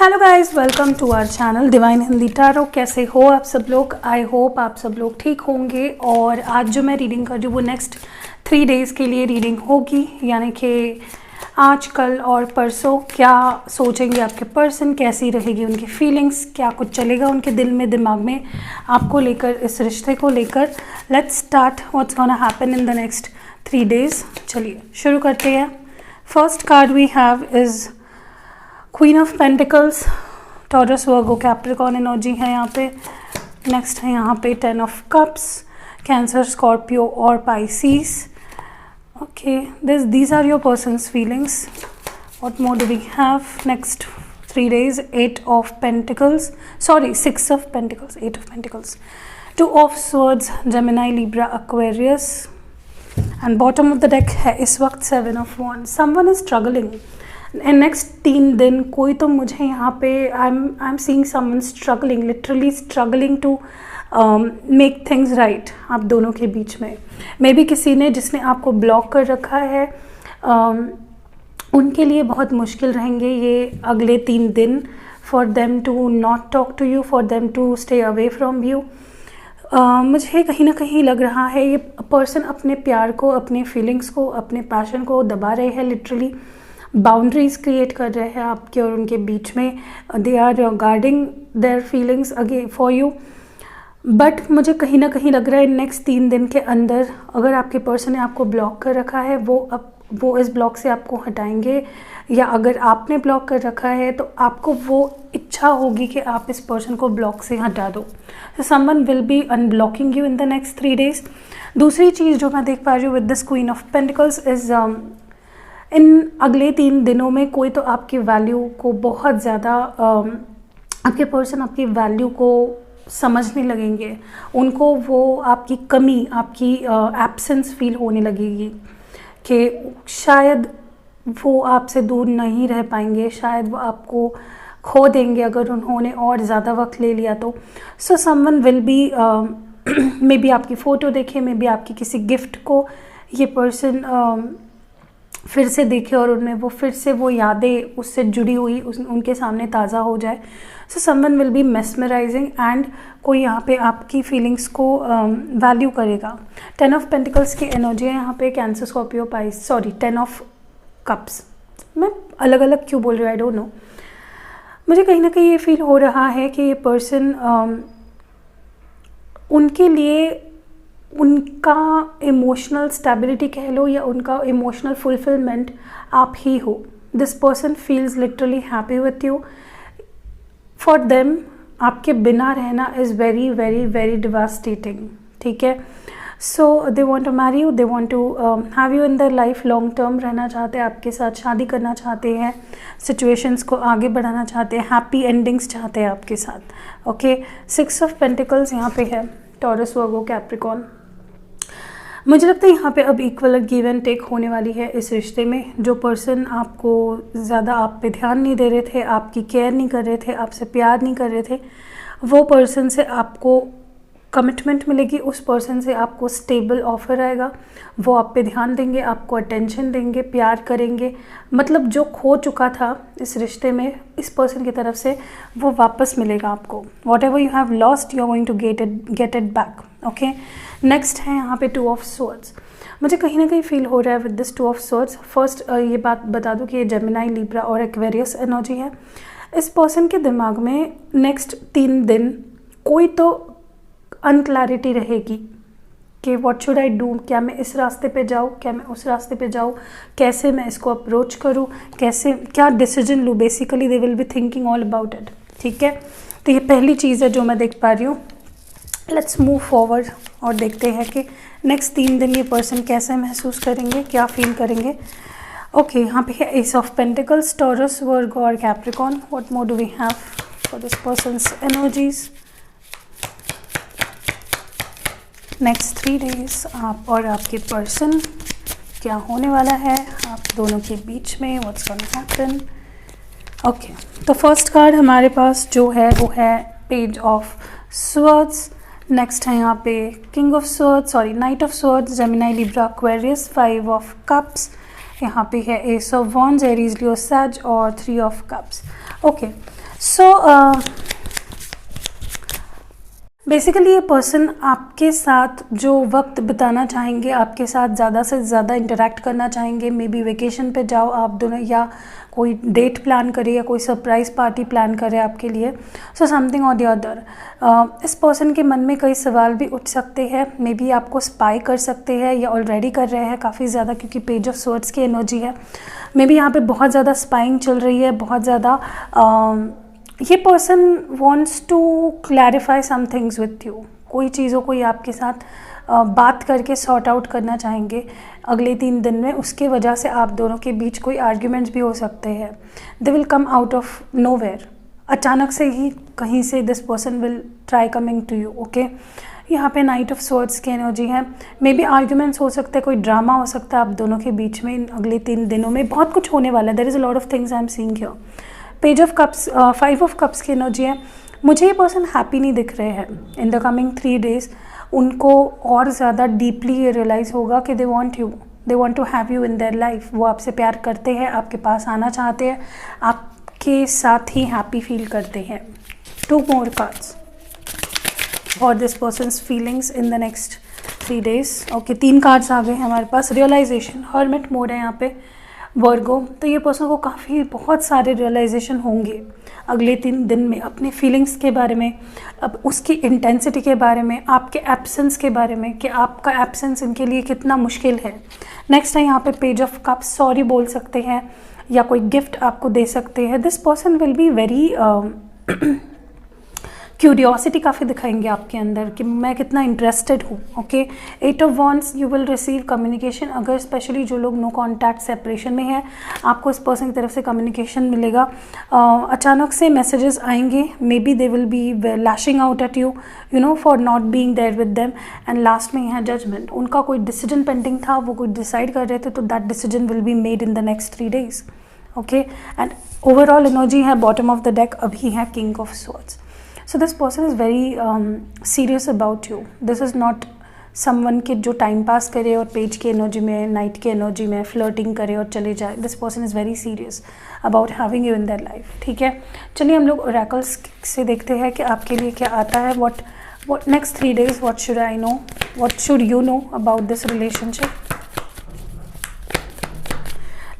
Hello guys, welcome to our channel divine Hindi tarot. कैसे हो आप सब लोग? आई होप आप सब लोग ठीक होंगे। और आज जो मैं रीडिंग कर रही हूँ वो नेक्स्ट 3 डेज़ के लिए रीडिंग होगी, यानी कि आज, कल और परसों। क्या सोचेंगे आपके पर्सन, कैसी रहेगी उनकी फीलिंग्स, क्या कुछ चलेगा उनके दिल में, दिमाग में आपको लेकर, इस रिश्ते को लेकर। Let's start what's gonna happen in the next 3 days. चलिए शुरू करते हैं। First card we have is queen of pentacles, Taurus, Virgo, Capricorn energy है यहाँ पे। नेक्स्ट है यहाँ पे 10 ऑफ कप्स, कैंसर, स्कॉर्पियो और Pisces. Okay, these are your person's feelings. What more do we have next 3 days? 8 of pentacles, sorry 6 of pentacles, 8 of pentacles, 2 of swords, Gemini, Libra, Aquarius, and bottom of the deck है इस वक्त 7 of wands. Someone is struggling. Next 3 दिन कोई तो मुझे यहाँ पे I am seeing someone struggling, literally struggling to make things right आप दोनों के बीच में। मे बी किसी ने जिसने आपको ब्लॉक कर रखा है, उनके लिए बहुत मुश्किल रहेंगे ये अगले 3 दिन, for them to not talk to you, for them to stay away from you. मुझे कहीं ना कहीं लग रहा है ये पर्सन अपने प्यार को, अपने फीलिंग्स को, अपने पैशन को दबा रहे हैं, लिटरली बाउंड्रीज क्रिएट कर रहे हैं आपके और उनके बीच में। They are guarding their feelings again for you. But मुझे कहीं ना कहीं लग रहा है नेक्स्ट 3 दिन के अंदर, अगर आपके पर्सन ने आपको ब्लॉक कर रखा है, वो इस ब्लॉक से आपको हटाएंगे, या अगर आपने ब्लॉक कर रखा है तो आपको वो इच्छा होगी कि आप इस पर्सन को ब्लॉक से हटा दो। Someone will be unblocking you in the next 3 days. दूसरी चीज़ जो मैं देख पा रही हूँ with this queen of pentacles is in अगले 3 दिनों में कोई तो आपकी वैल्यू को बहुत ज़्यादा, आपके पर्सन आपकी वैल्यू को समझने लगेंगे। उनको वो आपकी कमी, आपकी एब्सेंस फील होने लगेगी कि शायद वो आपसे दूर नहीं रह पाएंगे, शायद वो आपको खो देंगे अगर उन्होंने और ज़्यादा वक्त ले लिया तो। So someone will be may be आपकी फ़ोटो देखे, मे बी आपकी किसी गिफ्ट को ये पर्सन फिर से देखे और उनमें वो फिर से वो यादें उससे जुड़ी हुई उनके सामने ताज़ा हो जाए। So someone will be mesmerising and कोई यहाँ पे आपकी फीलिंग्स को वैल्यू करेगा। 10 ऑफ पेंटिकल्स की एनर्जी है यहाँ पे, cancer, Scorpio, price, sorry 10 of cups. मैं अलग अलग क्यों बोल रही हूँ, आई डोंट नो। मुझे कहीं ना कहीं ये फील हो रहा है कि ये पर्सन उनके लिए उनका इमोशनल स्टेबिलिटी कह लो या उनका इमोशनल फुलफिलमेंट आप ही हो। This person feels literally happy with you. For them आपके बिना रहना is very very very devastating, ठीक है। So they want to marry you, they want to have you in their life, long term रहना चाहते हैं आपके साथ, शादी करना चाहते हैं, सिचुएशंस को आगे बढ़ाना चाहते हैं, हैप्पी एंडिंग्स चाहते हैं आपके साथ। ओके, 6 ऑफ पेंटिकल्स यहाँ पे है, टॉरस, वर्गो, कैप्रिकॉर्न। मुझे लगता है यहाँ पे अब इक्वल गिव एंड टेक होने वाली है इस रिश्ते में। जो पर्सन आपको ज़्यादा आप पे ध्यान नहीं दे रहे थे, आपकी केयर नहीं कर रहे थे, आपसे प्यार नहीं कर रहे थे, वो पर्सन से आपको कमिटमेंट मिलेगी, उस पर्सन से आपको स्टेबल ऑफर आएगा। वो आप पे ध्यान देंगे, आपको अटेंशन देंगे, प्यार करेंगे। मतलब जो खो चुका था इस रिश्ते में इस पर्सन की तरफ से वो वापस मिलेगा आपको। Whatever you have lost you are going to get it back. Okay, next है यहाँ पे 2 ऑफ स्वॉर्ड्स। मुझे कहीं ना कहीं फील हो रहा है with this 2 of swords. First ये बात बता दूँ कि ये जेमिनाई, लिब्रा और एक्वेरियस एनर्जी है। इस पर्सन के दिमाग में नेक्स्ट 3 दिन कोई तो अनक्लैरिटी रहेगी कि व्हाट शुड आई डू, क्या मैं इस रास्ते पे जाऊँ, क्या मैं उस रास्ते पे जाऊँ, कैसे मैं इसको अप्रोच करूँ, कैसे क्या डिसीजन लूँ। Basically they will be thinking all about it, ठीक है। तो ये पहली चीज़ है जो मैं देख पा रही हूँ। लेट्स मूव फॉरवर्ड और देखते हैं कि नेक्स्ट 3 दिन ये पर्सन कैसे महसूस करेंगे, क्या फील करेंगे। ओके, यहाँ पे है ace of pentacles, Taurus, Virgo और Capricorn. What more do we have for this person's energies next 3 days? आप और आपके पर्सन, क्या होने वाला है आप दोनों के बीच में, व्हाट्स गोना हैपन। ओके, तो फर्स्ट कार्ड हमारे पास जो है वो है पेज ऑफ स्वॉर्ड्स। नेक्स्ट है यहाँ पे king of swords, sorry night of swords, Gemini, Libra, Aquarius, 5 of cups. यहाँ पे है एस ऑफ वॉन्ड्स, एरीज, लियो, सैज और 3 of cups. Okay, so basically ये पर्सन आपके साथ जो वक्त बिताना चाहेंगे, आपके साथ ज़्यादा से ज़्यादा इंटरेक्ट करना चाहेंगे। मे बी वेकेशन पे जाओ आप दोनों, या कोई डेट प्लान करे, या कोई सरप्राइज़ पार्टी प्लान करे आपके लिए। सो समथिंग और द अदर। इस पर्सन के मन में कई सवाल भी उठ सकते हैं। मे बी आपको स्पाई कर सकते हैं या ऑलरेडी कर रहे हैं काफ़ी ज़्यादा, क्योंकि पेज ऑफ स्वॉर्ड्स की एनर्जी है। मे बी यहाँ पे बहुत ज़्यादा स्पाइंग चल रही है, बहुत ज़्यादा ये person wants to clarify some things with you. कोई चीज़ों को ये आपके साथ बात करके सॉर्ट आउट करना चाहेंगे अगले 3 दिन में। उसके वजह से आप दोनों के बीच कोई आर्ग्यूमेंट्स भी हो सकते हैं। They will come out of nowhere, अचानक से ही कहीं से this person will try coming to you. Okay, यहाँ पे नाइट ऑफ स्वॉर्ड्स की एनर्जी है। मे बी आर्ग्यूमेंट्स हो सकते हैं, कोई ड्रामा हो सकता है आप दोनों के बीच में। इन अगले 3 दिनों में बहुत कुछ होने वाला है। There is a lot of things I am seeing here. Page of cups, 5 of cups की एनर्जी है। मुझे ये पर्सन हैप्पी नहीं दिख रहे हैं इन द कमिंग 3 डेज। उनको और ज़्यादा डीपली ये रियलाइज़ होगा कि they want you, they want to have you in their life. वो आपसे प्यार करते हैं, आपके पास आना चाहते हैं, आपके साथ ही हैप्पी फील करते हैं। 2 more cards for this persons feelings in the next 3 days. Okay, 3 cards आ गए हैं हमारे पास। रियलाइजेशन, हर्मिट मोड है यहाँ पे वर्गो। तो ये पर्सन को काफ़ी बहुत सारे रियलाइजेशन होंगे अगले 3 दिन में, अपने फीलिंग्स के बारे में, अब उसकी इंटेंसिटी के बारे में, आपके एब्सेंस के बारे में, कि आपका एब्सेंस इनके लिए कितना मुश्किल है। नेक्स्ट है यहाँ पे पेज ऑफ कप्स। सॉरी बोल सकते हैं या कोई गिफ्ट आपको दे सकते हैं। This person will be very curiosity काफ़ी दिखाएंगे आपके अंदर कि मैं कितना इंटरेस्टेड हूँ। Okay, 8 of wands, you will receive communication. अगर स्पेशली जो लोग नो कॉन्टैक्ट सेपरेशन में हैं, आपको इस पर्सन की तरफ से कम्युनिकेशन मिलेगा। अचानक से मैसेजेस आएंगे। Maybe they will be lashing out at you, you know, for not being there with them. And last में यहाँ जजमेंट। उनका कोई डिसीजन पेंडिंग था, वो कोई डिसाइड कर रहे थे, तो that decision will be made in the next 3 days. Okay, and overall energy है बॉटम ऑफ द डेक अभी है king of swords. So this person is very serious about you. This is not someone के जो time pass करे और page की energy में, night की एनर्जी में फ्लर्टिंग करे और चले जाए। This person is very serious about having you in their life. ठीक है, चलिए हम लोग ओरेकल्स से देखते हैं कि आपके लिए क्या आता है। what next 3 days, what should I know, what should you know about this relationship?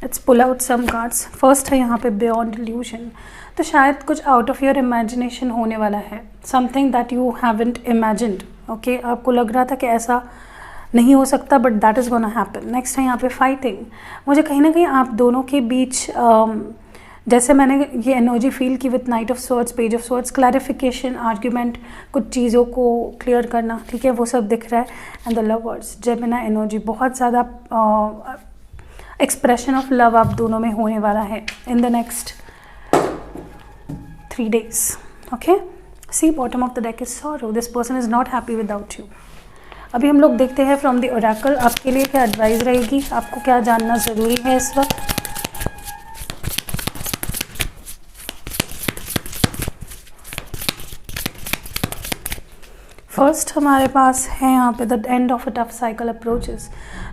Let's pull out some cards. First है यहाँ पे Beyond Illusion। तो शायद कुछ आउट ऑफ योर इमेजिनेशन होने वाला है, something that you haven't imagined. Okay, आपको लग रहा था कि ऐसा नहीं हो सकता, but that is gonna happen. Next है यहाँ पे फाइटिंग। मुझे कहीं ना कहीं आप दोनों के बीच जैसे मैंने ये एनर्जी फील की with night of swords, page of swords, clarification, argument, कुछ चीज़ों को क्लियर करना। ठीक है, वो सब दिख रहा है। And the lovers, Gemini energy, बहुत ज़्यादा एक्सप्रेशन ऑफ लव आप दोनों में होने वाला है इन the next 3 days. Okay, see bottom of the deck is sorrow. This person is not happy without you. अभी हम लोग देखते हैं फ्रॉम द ओरेकल आपके लिए क्या एडवाइस रहेगी, आपको क्या जानना ज़रूरी है इस वक्त। फर्स्ट हमारे पास है यहाँ पे the end of a tough cycle approaches.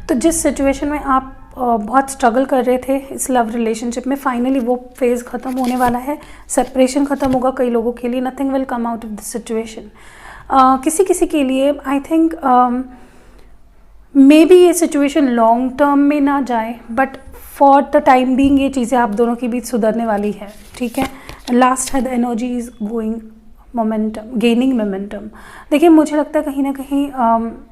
तो जिस सिचुएशन में आप बहुत स्ट्रगल कर रहे थे इस लव रिलेशनशिप में, फाइनली वो फेज़ ख़त्म होने वाला है। सेपरेशन ख़त्म होगा कई लोगों के लिए। Nothing will come out of this situation. किसी किसी के लिए आई थिंक मे बी ये सिचुएशन लॉन्ग टर्म में ना जाए, but for the time being ये चीज़ें आप दोनों के बीच सुधरने वाली है। ठीक है, लास्ट है the energy is going momentum, gaining momentum. देखिए, मुझे लगता है कहीं ना कहीं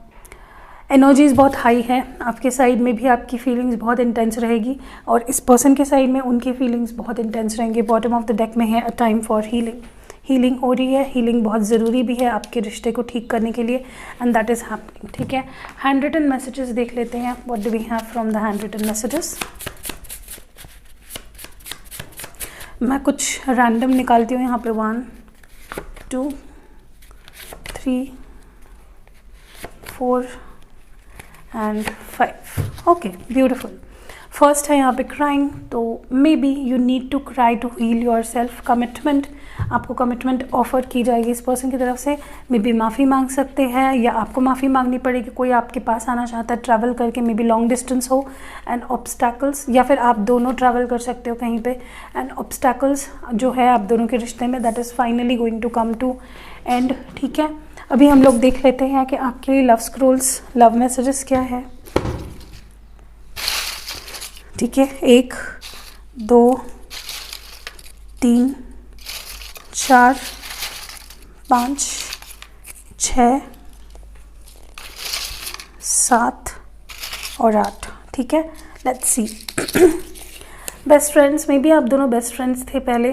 एनर्जीज़ बहुत हाई है। आपके साइड में भी आपकी फीलिंग्स बहुत इंटेंस रहेगी, और इस पर्सन के साइड में उनकी फीलिंग्स बहुत इंटेंस रहेंगी। बॉटम ऑफ द डेक में है a time for healing. Healing हो रही है, हीलिंग बहुत ज़रूरी भी है आपके रिश्ते को ठीक करने के लिए, एंड दैट इज़ हैपनिंग। ठीक है, हैंड रिटन मैसेजेस देख लेते हैं। What do we have from the handwritten messages. मैं कुछ रैंडम निकालती हूँ यहाँ पे। 1 2 3 4 and 5. Okay, beautiful. फर्स्ट है यहाँ पे क्राइंग, तो maybe you need to cry to heal yourself. Commitment, आपको कमिटमेंट ऑफर की जाएगी इस पर्सन की तरफ से। मे बी माफ़ी मांग सकते हैं या आपको माफ़ी मांगनी पड़ेगी। कोई आपके पास आना चाहता है ट्रैवल करके, मे बी लॉन्ग डिस्टेंस हो। एंड ऑब्स्टैकल्स, या फिर आप दोनों ट्रैवल कर सकते हो कहीं पे। एंड ऑब्स्टैकल्स जो है आप दोनों के रिश्ते में, that is finally going to come to end. ठीक है, अभी हम लोग देख लेते हैं कि आपके लिए लव स्क्रोल्स, लव मैसेजेस क्या है। ठीक है, 1 2 3 4 5 6 7 और 8। ठीक है, let's see. Best friends, maybe आप दोनों बेस्ट फ्रेंड्स थे पहले,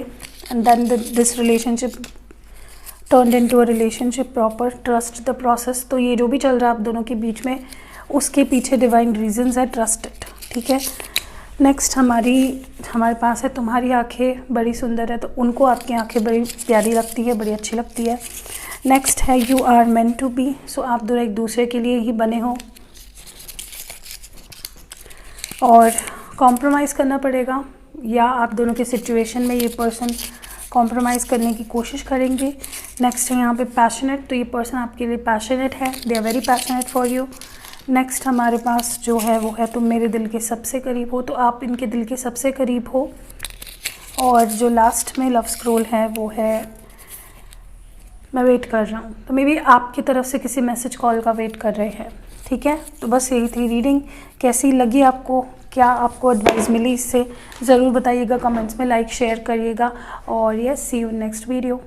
and then this relationship turned into a relationship proper. Trust the process. तो ये जो भी चल रहा है आप दोनों के बीच में, उसके पीछे डिवाइन रीजंस है, ट्रस्ट इट। ठीक है, नेक्स्ट हमारे पास है तुम्हारी आंखें बड़ी सुंदर है, तो उनको आपकी आंखें बड़ी प्यारी लगती है, बड़ी अच्छी लगती है। नेक्स्ट है you are meant to be. So आप दोनों एक दूसरे के लिए ही बने हो, और कॉम्प्रोमाइज़ करना पड़ेगा, या आप दोनों के सिचुएशन में ये पर्सन कॉम्प्रोमाइज़ करने की कोशिश करेंगे। नेक्स्ट है यहाँ पे पैशनेट, तो ये पर्सन आपके लिए पैशनेट है, they are very passionate for you. Next हमारे पास जो है वो है तुम मेरे दिल के सबसे करीब हो, तो आप इनके दिल के सबसे करीब हो। और जो लास्ट में लव स्क्रोल है वो है मैं वेट कर रहा हूँ, तो मे बी आपकी तरफ से किसी मैसेज कॉल का वेट कर रहे हैं। ठीक है, तो बस यही थी रीडिंग। कैसी लगी आपको, क्या आपको एडवाइस मिली इससे, ज़रूर बताइएगा कमेंट्स में, लाइक शेयर करिएगा। और yes, see you next video.